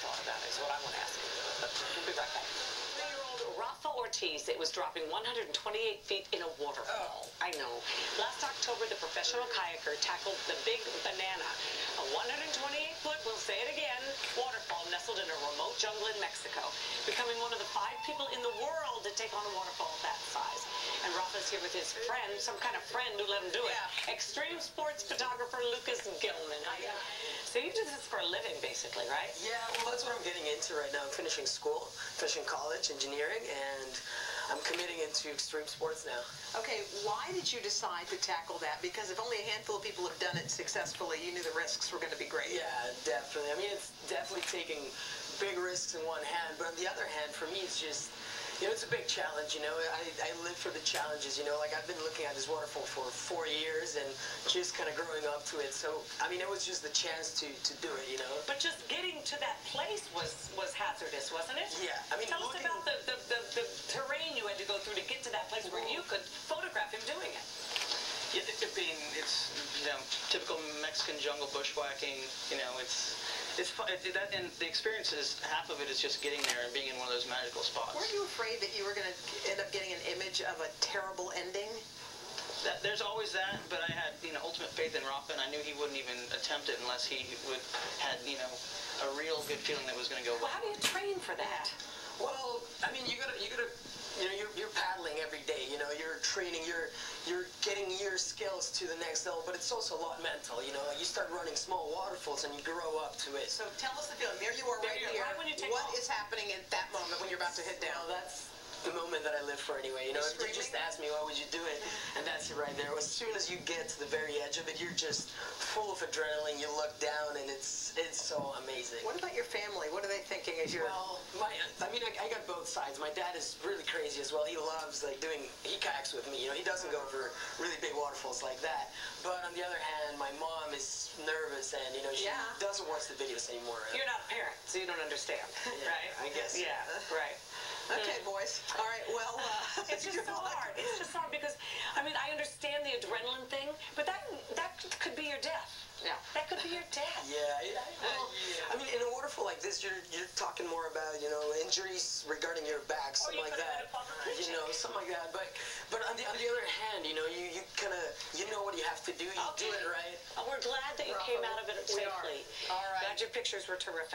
thought about it, is what I want to ask you. But we'll be right back. 3-year-old Rafa Ortiz, it was dropping 128 feet in a waterfall. I know. Last October, the professional kayaker tackled the Big Banana, a 128-foot, we'll say it again, waterfall nestled in a remote jungle in Mexico, becoming one of the 5 people in the world to take on a waterfall that size. And Rafa's here with his friend, some kind of friend who let him do it. Yeah. Extreme sports photographer Lucas Gilman. So you do this for a living, basically, right? Yeah, well, that's what I'm getting into right now. I'm finishing school, finishing college, engineering, and I'm committing into extreme sports now. Okay, why did you decide to tackle that? Because if only a handful of people have done it successfully, you knew the risks were going to be great. Yeah, definitely. I mean, it's definitely taking big risks in one hand, but on the other hand, for me, it's just, you know, it's a big challenge, you know. I live for the challenges, you know. Like, I've been looking at this waterfall for 4 years and just kind of growing up to it. So, I mean, it was just the chance to do it, you know. But just getting to that place was hazardous, wasn't it? Yeah. I mean, tell us about the terrain you had to go through to get to that place where you could photograph him doing it. Yeah, it's you know, typical Mexican jungle bushwhacking. You know, it's fun. And the experience is, half of it is just getting there and being in one of those magical spots. Weren't you afraid that you were going to end up getting an image of a terrible ending? There's always that, but I had, you know, ultimate faith in Rafa, and I knew he wouldn't even attempt it unless he had, you know, a real good feeling that was going to go well. Well, how do you train for that? Well, I mean, you gotta, you know, you're paddling every day. You know, you're training, you're getting your skills to the next level. But it's also a lot mental. You know, like you start running small waterfalls and you grow up to it. So tell us the feeling. There you are, right here. Right when you take What off. is happening at that moment when you're about to hit down? Well, that's the moment that I live for anyway. You know, if you just ask me, why would you do it? And that's it right there. As soon as you get to the very edge of it, you're just full of adrenaline. You look down, and it's so amazing. What about your family? What are they thinking as you're... Well, I got both sides. My dad is really crazy as well. He loves, like, he kayaks with me. You know, he doesn't go for really big waterfalls like that. But on the other hand, my mom is nervous, and, you know, she doesn't watch the videos anymore. You're not a parent, so you don't understand, right? I guess. Yeah, right. Okay, boys. All right, well... it's just so hard. It's just hard because, I mean, I understand the adrenaline thing, but that could be your death. Yeah. That could be your death. Yeah. Well, I mean, in a waterfall like this, you're talking more about, you know, injuries regarding your back, something like that. You know, something like that. But on the other hand, you know, you kind of, you know what you have to do. You do it right. We're glad that you came out of it safely. All right. Glad your pictures were terrific.